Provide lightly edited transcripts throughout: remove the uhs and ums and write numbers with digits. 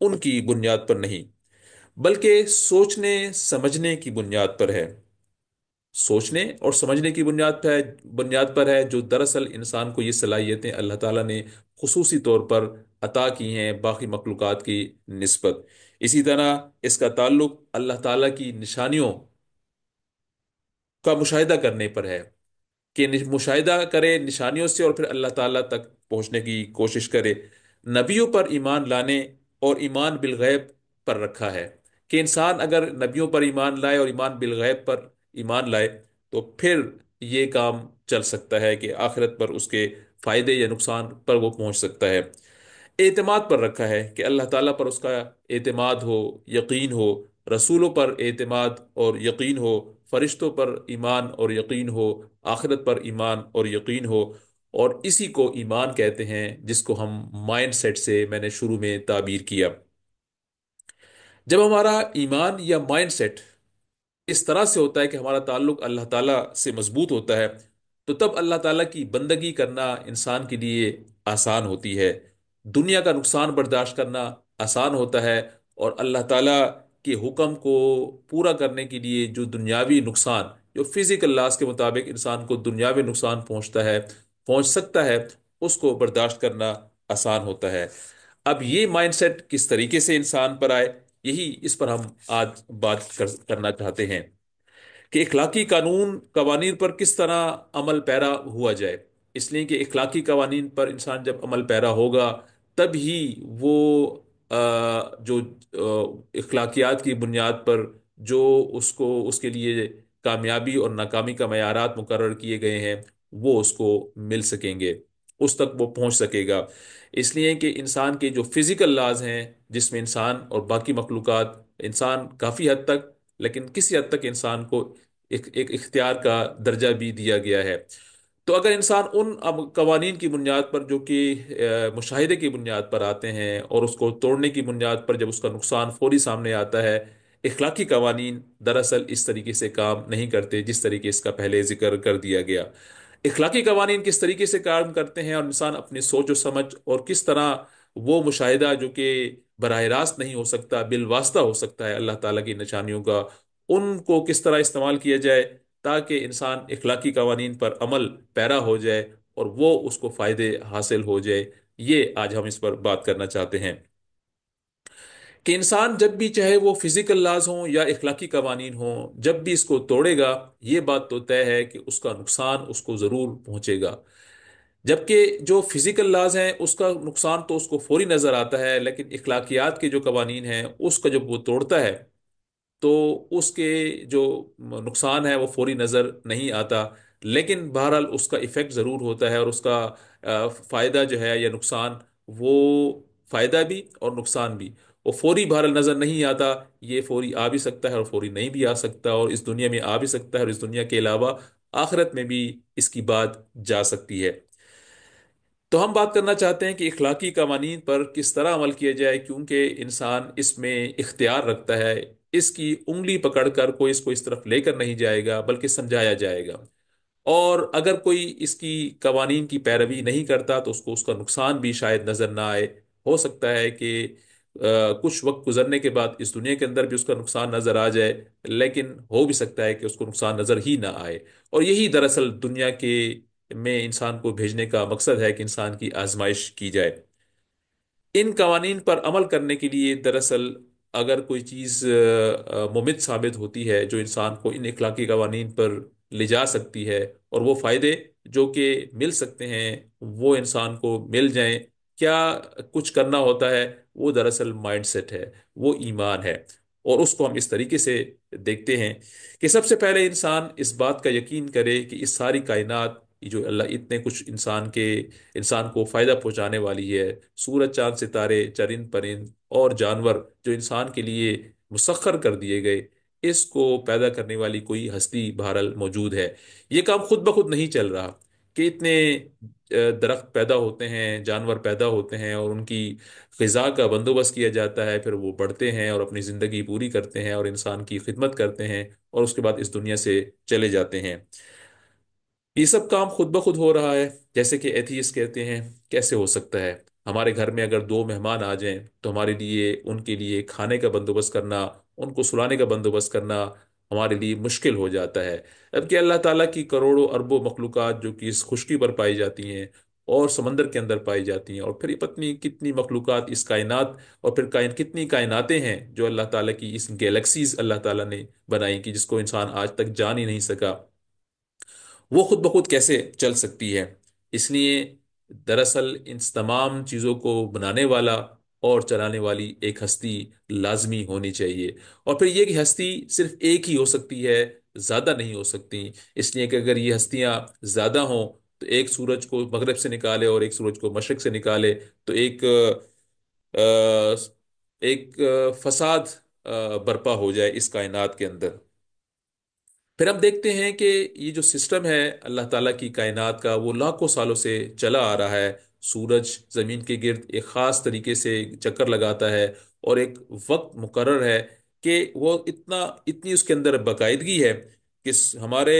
ان کی بنیاد پر نہیں، بلکہ سوچنے سمجھنے کی بنیاد پر ہے۔ سوچنے اور سمجھنے کی بنیاد پر ہے جو دراصل انسان کو یہ صلاحیتیں اللہ تعالیٰ نے خصوصی طور پر عطا کی ہیں باقی مخلوقات کی نسبت۔ اسی طرح اس کا تعلق اللہ تعالیٰ کی نشانیوں کا مشاہدہ کرنے پر ہے، کہ مشاہدہ کرے نشانیوں سے اور پھر اللہ تعالیٰ تک پہنچنے کی کوشش کرے۔ نبیوں پر ایمان لانے اور ایمان بالغیب پر رکھا ہے، کہ انسان اگر نبیوں پر ایمان لائے اور ایمان بالغیب پر ایمان لائے تو پھر یہ کام چل سکتا ہے کہ آخرت پر اس کے فائدے یا نقصان پر وہ پہنچ سکتا ہے۔ اعتماد پر رکھا ہے کہ اللہ تعالیٰ پر اس کا اعتماد ہو، یقین ہو، رسولوں پر اعتماد اور یقین ہو، فرشتوں پر ایمان اور یقین ہو، آخرت پر ایمان اور یقین ہو۔ اور اسی کو ایمان کہتے ہیں جس کو ہم مائنڈ سیٹ سے میں نے شروع میں تعبیر کیا۔ جب ہمارا ایمان یا مائنڈ سیٹ اس طرح سے ہوتا ہے کہ ہمارا تعلق اللہ تعالیٰ سے مضبوط ہوتا ہے، تو تب اللہ تعالیٰ کی بندگی کرنا انسان کے لیے آسان ہوتی ہے، دنیا کا نقصان برداشت کرنا آسان ہوتا ہے، اور اللہ تعالیٰ کے حکم کو پورا کرنے کے لیے جو دنیاوی نقصان، جو فزیکل لاس کے مطابق انسان کو دنیاوی نقصان پہنچ سکتا ہے، اس کو برداشت کرنا آسان ہوتا ہے۔ اب یہ مائنڈ سیٹ کس طریقے سے انسان پر آئے، یہی اس پر ہم آج بات کرنا چاہتے ہیں، کہ اخلاقی قوانین پر کس طرح عمل پیرا ہوا جائے۔ اس لیے کہ اخلاقی قوانین پر انسان جب عمل پیرا ہوگا تب ہی وہ جو اخلاقیات کی بنیاد پر جو اس کے لیے کامیابی اور ناکامی کا معیارات مقرر کیے گئے ہیں وہ اس کو مل سکیں گے، اس تک وہ پہنچ سکے گا۔ اس لیے کہ انسان کے جو فزیکل لاز ہیں، جس میں انسان اور باقی مخلوقات، انسان کافی حد تک، لیکن کسی حد تک انسان کو ایک اختیار کا درجہ بھی دیا گیا ہے۔ تو اگر انسان ان قوانین کی بنیاد پر جو کہ مشاہدے کی بنیاد پر آتے ہیں اور اس کو توڑنے کی بنیاد پر جب اس کا نقصان فوری سامنے آتا ہے، اخلاقی قوانین دراصل اس طریقے سے کام نہیں کرتے جس طریقے اس کا پہلے ذکر کر دیا گیا۔ اخلاقی قوانین کس طریقے سے کام کرتے ہیں، اور انسان اپنی سوچ و سمجھ اور کس طرح وہ مشاہدہ جو کہ براہ راست نہیں ہو سکتا، بالواسطہ ہو سکتا ہے اللہ تعالیٰ کی نشانیوں کا، ان کو کس طرح استعمال کیا جائے تاکہ انسان اخلاقی قوانین پر عمل پیرا ہو جائے اور وہ اس کو فائدے حاصل ہو جائے، یہ آج ہم اس پر بات کرنا چاہتے ہیں۔ کہ انسان جب بھی چاہے وہ فزیکل لاز ہوں یا اخلاقی قوانین ہوں، جب بھی اس کو توڑے گا یہ بات تو طے ہے کہ اس کا نقصان اس کو ضرور پہنچے گا۔ جبکہ جو فزیکل لاز ہیں اس کا نقصان تو اس کو فوری نظر آتا ہے، لیکن اخلاقیات کے جو قوانین ہیں اس کا جب وہ توڑتا ہے تو اس کے جو نقصان ہے وہ فوری نظر نہیں آتا، لیکن بہرحال اس کا ایفیکٹ ضرور ہوتا ہے، اور اس کا فائدہ جو ہے یا نقصان، وہ فائدہ بھی اور نقصان بھی وہ فوری بہرحال نظر نہیں آتا۔ یہ فوری آ بھی سکتا ہے اور فوری نہیں بھی آ سکتا، اور اس دنیا میں آ بھی سکتا ہے اور اس دنیا کے علاوہ آخرت میں بھی اس کی بات جا سکتی ہے۔ تو ہم بات کرنا چاہتے ہیں کہ اخلاقی قوانین پر کس طرح عمل کیا جائے، کیونکہ انسان اس میں اختیار رکھتا ہے، اس کی انگلی پکڑ کر کوئی اس کو اس طرف لے کر نہیں جائے گا بلکہ سمجھایا جائے گا۔ اور اگر کوئی اس کی قوانین کی پیروی نہیں کرتا تو اس کو اس کا نقصان بھی شاید نظر نہ آئے، ہو سکتا ہے کہ کچھ وقت گزرنے کے بعد اس دنیا کے اندر بھی اس کا نقصان نظر آ جائے، لیکن ہو بھی سکتا ہے کہ اس کو نقصان نظر ہی نہ آئے۔ اور یہی دراصل دنیا کے میں انسان کو بھیجنے کا مقصد ہے کہ انسان کی آزمائش کی جائے۔ ان قوانین پر عمل کرنے کے لیے دراصل اگر کوئی چیز ممت ثابت ہوتی ہے جو انسان کو ان اخلاقی قوانین پر لے جا سکتی ہے، اور وہ فائدے جو کہ مل سکتے ہیں وہ انسان کو مل جائیں، کیا کچھ کرنا ہوتا ہے؟ وہ دراصل مائنڈ سیٹ ہے، وہ ایمان ہے۔ اور اس کو ہم اس طریقے سے دیکھتے ہیں کہ سب سے پہلے انسان اس بات کا یقین کرے کہ اس ساری کائنات جو اللہ اتنے کچھ انسان کو فائدہ پہنچانے والی ہے، سورج چاند ستارے چرند پرند اور جانور جو انسان کے لیے مسخر کر دیے گئے، اس کو پیدا کرنے والی کوئی ہستی بہرحال موجود ہے۔ یہ کام خود بخود نہیں چل رہا کہ اتنے درخت پیدا ہوتے ہیں، جانور پیدا ہوتے ہیں اور ان کی غذا کا بندوبست کیا جاتا ہے، پھر وہ بڑھتے ہیں اور اپنی زندگی پوری کرتے ہیں اور انسان کی خدمت کرتے ہیں اور اس کے بعد اس دنیا سے چلے جاتے ہیں۔ یہ سب کام خود بخود ہو رہا ہے جیسے کہ ایتھیسٹ کہتے ہیں، کیسے ہو سکتا ہے؟ ہمارے گھر میں اگر دو مہمان آ جائیں تو ہمارے لیے ان کے لیے کھانے کا بندوبست کرنا، ان کو سلانے کا بندوبست کرنا ہمارے لیے مشکل ہو جاتا ہے، جبکہ اللہ تعالیٰ کی کروڑوں اربوں مخلوقات جو کہ اس خشکی پر پائی جاتی ہیں اور سمندر کے اندر پائی جاتی ہیں، اور پھر یہ پتنی کتنی مخلوقات اس کائنات، اور پھر کتنی کائناتیں ہیں جو اللہ تعالیٰ کی اس گیلیکسیز اللہ تعالیٰ نے بنائی کی جس کو انسان آج تک جان ہی نہیں سکا، وہ خود بخود کیسے چل سکتی ہے؟ اس لیے دراصل ان تمام چیزوں کو بنانے والا اور چلانے والی ایک ہستی لازمی ہونی چاہیے، اور پھر یہ کہ ہستی صرف ایک ہی ہو سکتی ہے، زیادہ نہیں ہو سکتی، اس لیے کہ اگر یہ ہستیاں زیادہ ہوں تو ایک سورج کو مغرب سے نکالے اور ایک سورج کو مشرق سے نکالے تو آ، ایک فساد برپا ہو جائے اس کائنات کے اندر۔ پھر ہم دیکھتے ہیں کہ یہ جو سسٹم ہے اللہ تعالیٰ کی کائنات کا، وہ لاکھوں سالوں سے چلا آ رہا ہے۔ سورج زمین کے گرد ایک خاص طریقے سے چکر لگاتا ہے، اور ایک وقت مقرر ہے کہ وہ اتنی اس کے اندر باقاعدگی ہے کہ ہمارے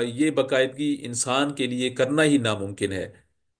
یہ باقاعدگی انسان کے لیے کرنا ہی ناممکن ہے۔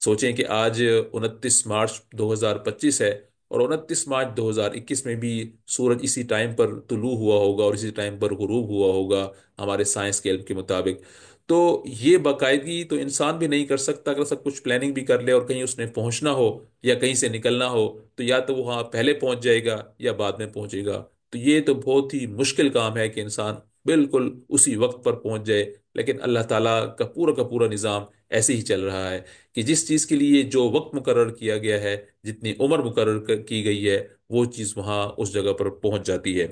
سوچیں کہ آج 29 مارچ 2025 ہے، اور 29 مارچ 2021 میں بھی سورج اسی ٹائم پر طلوع ہوا ہوگا اور اسی ٹائم پر غروب ہوا ہوگا ہمارے سائنس کے علم کے مطابق۔ تو یہ باقاعدگی تو انسان بھی نہیں کر سکتا، اگر سب کچھ پلاننگ بھی کر لے اور کہیں اس نے پہنچنا ہو یا کہیں سے نکلنا ہو تو یا تو وہ وہاں پہلے پہنچ جائے گا یا بعد میں پہنچے گا۔ تو یہ تو بہت ہی مشکل کام ہے کہ انسان بالکل اسی وقت پر پہنچ جائے، لیکن اللہ تعالیٰ کا پورا نظام ایسے ہی چل رہا ہے کہ جس چیز کے لیے جو وقت مقرر کیا گیا ہے، جتنی عمر مقرر کی گئی ہے، وہ چیز وہاں اس جگہ پر پہنچ جاتی ہے۔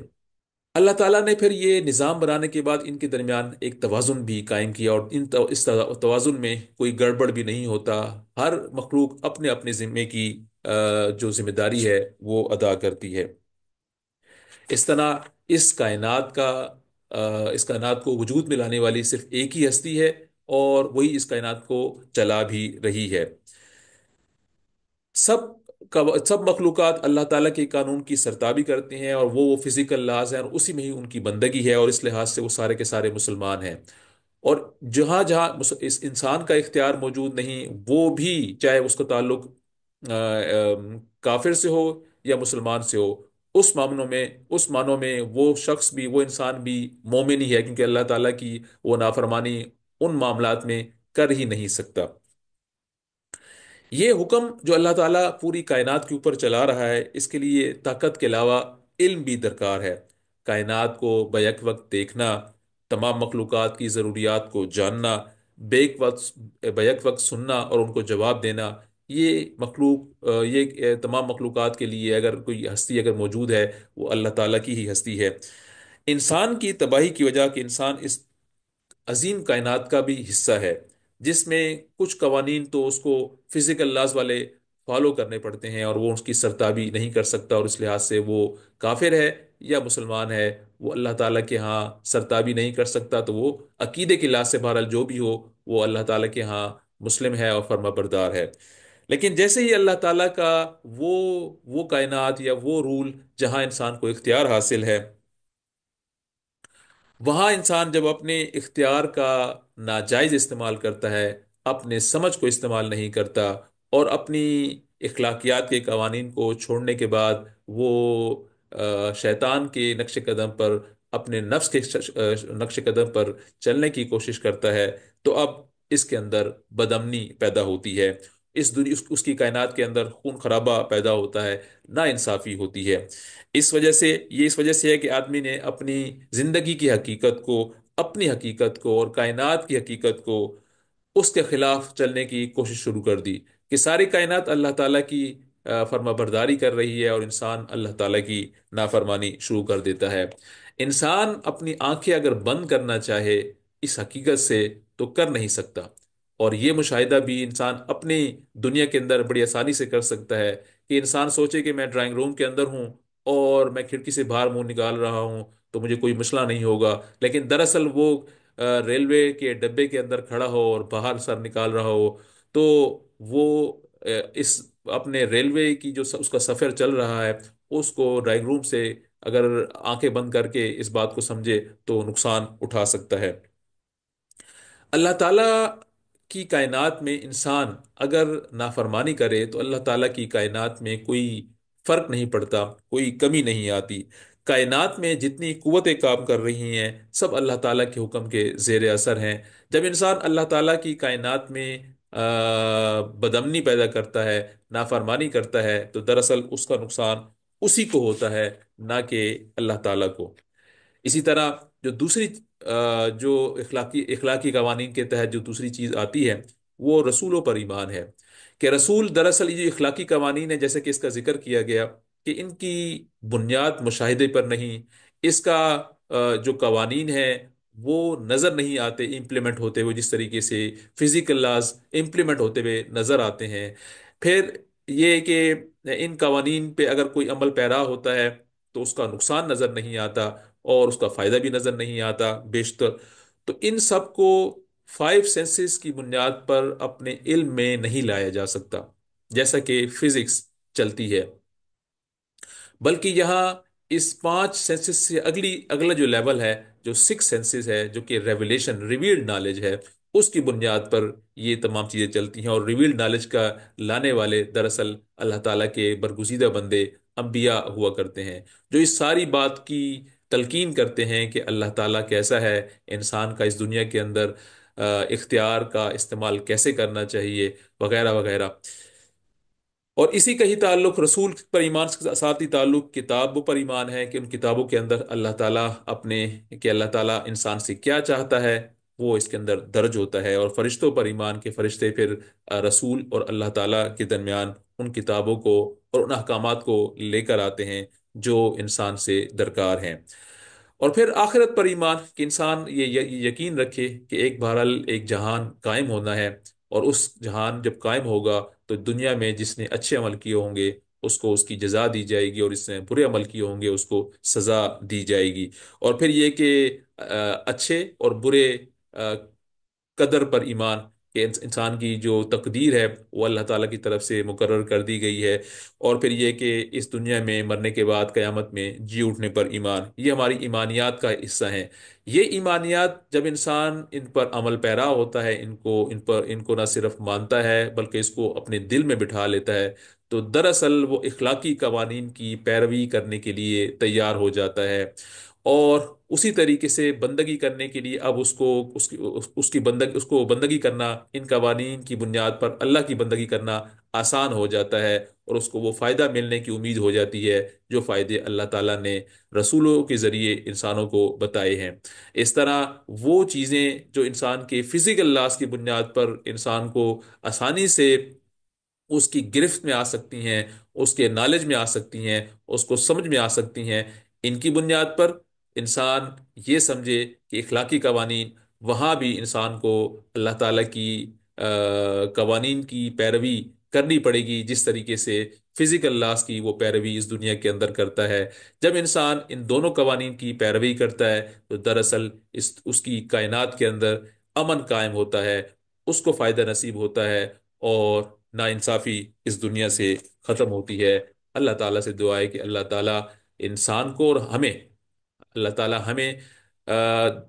اللہ تعالیٰ نے پھر یہ نظام بنانے کے بعد ان کے درمیان ایک توازن بھی قائم کیا، اور اس توازن میں کوئی گڑبڑ بھی نہیں ہوتا، ہر مخلوق اپنے اپنے ذمے کی جو ذمہ داری ہے وہ ادا کرتی ہے۔ اس طرح اس کائنات کا اس کائنات کو وجود میں لانے والی صرف ایک ہی ہستی ہے، اور وہی اس کائنات کو چلا بھی رہی ہے۔ سب سب مخلوقات اللہ تعالیٰ کے قانون کی سرتابی کرتے ہیں، اور وہ فزیکل لاز ہیں، اور اسی میں ہی ان کی بندگی ہے، اور اس لحاظ سے وہ سارے کے سارے مسلمان ہیں۔ اور جہاں جہاں اس انسان کا اختیار موجود نہیں، وہ بھی چاہے اس کا تعلق کافر سے ہو یا مسلمان سے ہو، اس معنوں میں وہ شخص بھی، وہ انسان بھی مومن ہی ہے، کیونکہ اللہ تعالیٰ کی وہ نافرمانی ان معاملات میں کر ہی نہیں سکتا۔ یہ حکم جو اللہ تعالیٰ پوری کائنات کے اوپر چلا رہا ہے، اس کے لیے طاقت کے علاوہ علم بھی درکار ہے۔ کائنات کو بیک وقت دیکھنا، تمام مخلوقات کی ضروریات کو جاننا، بیک وقت سننا اور ان کو جواب دینا، یہ تمام مخلوقات کے لیے اگر کوئی ہستی اگر موجود ہے، وہ اللہ تعالیٰ کی ہی ہستی ہے۔ انسان کی تباہی کی وجہ کہ انسان اس عظیم کائنات کا بھی حصہ ہے، جس میں کچھ قوانین تو اس کو فزیکل لاز والے فالو کرنے پڑتے ہیں، اور وہ اس کی سرتابی نہیں کر سکتا، اور اس لحاظ سے وہ کافر ہے یا مسلمان ہے، وہ اللہ تعالیٰ کے ہاں سرتابی نہیں کر سکتا، تو وہ عقیدے کے لحاظ سے بہرحال جو بھی ہو وہ اللہ تعالیٰ کے ہاں مسلم ہے اور فرما بردار ہے۔ لیکن جیسے ہی اللہ تعالیٰ کا وہ وہ کائنات یا وہ رول جہاں انسان کو اختیار حاصل ہے، وہاں انسان جب اپنے اختیار کا ناجائز استعمال کرتا ہے، اپنے سمجھ کو استعمال نہیں کرتا، اور اپنی اخلاقیات کے قوانین کو چھوڑنے کے بعد وہ شیطان کے نقش قدم پر، اپنے نفس کے نقش قدم پر چلنے کی کوشش کرتا ہے، تو اب اس کے اندر بدامنی پیدا ہوتی ہے، اس کی کائنات کے اندر خون خرابہ پیدا ہوتا ہے، نا انصافی ہوتی ہے۔ اس وجہ سے ہے کہ آدمی نے اپنی زندگی کی حقیقت کو، اپنی حقیقت کو اور کائنات کی حقیقت کو، اس کے خلاف چلنے کی کوشش شروع کر دی، کہ ساری کائنات اللہ تعالیٰ کی فرما برداری کر رہی ہے، اور انسان اللہ تعالیٰ کی نافرمانی شروع کر دیتا ہے۔ انسان اپنی آنکھیں اگر بند کرنا چاہے اس حقیقت سے تو کر نہیں سکتا، اور یہ مشاہدہ بھی انسان اپنی دنیا کے اندر بڑی آسانی سے کر سکتا ہے، کہ انسان سوچے کہ میں ڈرائنگ روم کے اندر ہوں اور میں کھڑکی سے باہر منہ نکال رہا ہوں تو مجھے کوئی مسئلہ نہیں ہوگا، لیکن دراصل وہ ریلوے کے ڈبے کے اندر کھڑا ہو اور باہر سر نکال رہا ہو، تو وہ اس اپنے ریلوے کی جو اس کا سفر چل رہا ہے، اس کو ڈرائنگ روم سے اگر آنکھیں بند کر کے اس بات کو سمجھے تو نقصان اٹھا سکتا ہے۔ اللہ تعالیٰ کی کائنات میں انسان اگر نافرمانی کرے تو اللہ تعالیٰ کی کائنات میں کوئی فرق نہیں پڑتا، کوئی کمی نہیں آتی۔ کائنات میں جتنی قوتیں کام کر رہی ہیں سب اللہ تعالیٰ کے حکم کے زیر اثر ہیں۔ جب انسان اللہ تعالیٰ کی کائنات میں بدامنی پیدا کرتا ہے، نافرمانی کرتا ہے، تو دراصل اس کا نقصان اسی کو ہوتا ہے، نہ کہ اللہ تعالیٰ کو۔ اسی طرح جو دوسری جو اخلاقی قوانین کے تحت جو دوسری چیز آتی ہے وہ رسولوں پر ایمان ہے، کہ رسول دراصل یہ جو اخلاقی قوانین ہے جیسے کہ اس کا ذکر کیا گیا کہ ان کی بنیاد مشاہدے پر نہیں، اس کا جو قوانین ہے وہ نظر نہیں آتے امپلیمنٹ ہوتے ہوئے، جس طریقے سے فزیکل لاز امپلیمنٹ ہوتے ہوئے نظر آتے ہیں۔ پھر یہ کہ ان قوانین پہ اگر کوئی عمل پیرا ہوتا ہے تو اس کا نقصان نظر نہیں آتا اور اس کا فائدہ بھی نظر نہیں آتا بیشتر۔ تو ان سب کو فائیو سینسز کی بنیاد پر اپنے علم میں نہیں لایا جا سکتا جیسا کہ فزکس چلتی ہے، بلکہ یہاں اس پانچ سینسز سے اگلا جو لیول ہے، جو سکس سینسز ہے، جو کہ ریویلیشن ریویلڈ نالج ہے، اس کی بنیاد پر یہ تمام چیزیں چلتی ہیں۔ اور ریویلڈ نالج کا لانے والے دراصل اللہ تعالیٰ کے برگزیدہ بندے انبیاء ہوا کرتے ہیں، جو اس ساری بات کی تلقین کرتے ہیں کہ اللہ تعالیٰ کیسا ہے، انسان کا اس دنیا کے اندر اختیار کا استعمال کیسے کرنا چاہیے، وغیرہ وغیرہ۔ اور اسی کا ہی تعلق رسول پر ایمان کے ساتھ ہی تعلق کتابوں پر ایمان ہے، کہ ان کتابوں کے اندر اللہ تعالیٰ کہ اللہ تعالیٰ انسان سے کیا چاہتا ہے وہ اس کے اندر درج ہوتا ہے۔ اور فرشتوں پر ایمان کے فرشتے پھر رسول اور اللہ تعالیٰ کے درمیان ان کتابوں کو اور ان احکامات کو لے کر آتے ہیں جو انسان سے درکار ہیں۔ اور پھر آخرت پر ایمان، کہ انسان یہ یقین رکھے کہ ایک بہرحال ایک جہان قائم ہونا ہے، اور اس جہان جب قائم ہوگا تو دنیا میں جس نے اچھے عمل کیے ہوں گے اس کو اس کی جزا دی جائے گی، اور اس نے برے عمل کیے ہوں گے اس کو سزا دی جائے گی۔ اور پھر یہ کہ اچھے اور برے آ، قدر پر ایمان، کہ انسان کی جو تقدیر ہے وہ اللہ تعالیٰ کی طرف سے مقرر کر دی گئی ہے۔ اور پھر یہ کہ اس دنیا میں مرنے کے بعد قیامت میں جی اٹھنے پر ایمان، یہ ہماری ایمانیات کا حصہ ہیں۔ یہ ایمانیات جب انسان ان پر عمل پیرا ہوتا ہے، ان کو نہ صرف مانتا ہے بلکہ اس کو اپنے دل میں بٹھا لیتا ہے، تو دراصل وہ اخلاقی قوانین کی پیروی کرنے کے لیے تیار ہو جاتا ہے، اور اسی طریقے سے بندگی کرنے کے لیے اب اس کو بندگی کرنا، ان قوانین کی بنیاد پر اللہ کی بندگی کرنا آسان ہو جاتا ہے، اور اس کو وہ فائدہ ملنے کی امید ہو جاتی ہے جو فائدے اللہ تعالیٰ نے رسولوں کے ذریعے انسانوں کو بتائے ہیں۔ اس طرح وہ چیزیں جو انسان کے فزیکل لاز کی بنیاد پر انسان کو آسانی سے اس کی گرفت میں آ سکتی ہیں، اس کے نالج میں آ سکتی ہیں، اس کو سمجھ میں آ سکتی ہیں، ان کی بنیاد پر انسان یہ سمجھے کہ اخلاقی قوانین وہاں بھی انسان کو اللہ تعالیٰ کی قوانین کی پیروی کرنی پڑے گی، جس طریقے سے فزیکل لاز کی وہ پیروی اس دنیا کے اندر کرتا ہے۔ جب انسان ان دونوں قوانین کی پیروی کرتا ہے تو دراصل اس کی کائنات کے اندر امن قائم ہوتا ہے، اس کو فائدہ نصیب ہوتا ہے، اور ناانصافی اس دنیا سے ختم ہوتی ہے۔ اللہ تعالیٰ سے دعا ہے کہ اللہ تعالیٰ انسان کو اور ہمیں، اللہ تعالیٰ ہمیں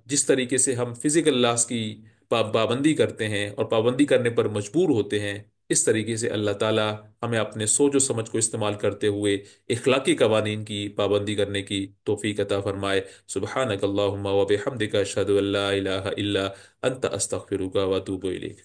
جس طریقے سے ہم فزیکل لاز کی پابندی کرتے ہیں اور پابندی کرنے پر مجبور ہوتے ہیں، اس طریقے سے اللہ تعالیٰ ہمیں اپنے سوچ و سمجھ کو استعمال کرتے ہوئے اخلاقی قوانین کی پابندی کرنے کی توفیق عطا فرمائے۔ سبحانک اللہم و بحمدک اشہد ان لا الہ الا انت استغفرک و اتوب الیک۔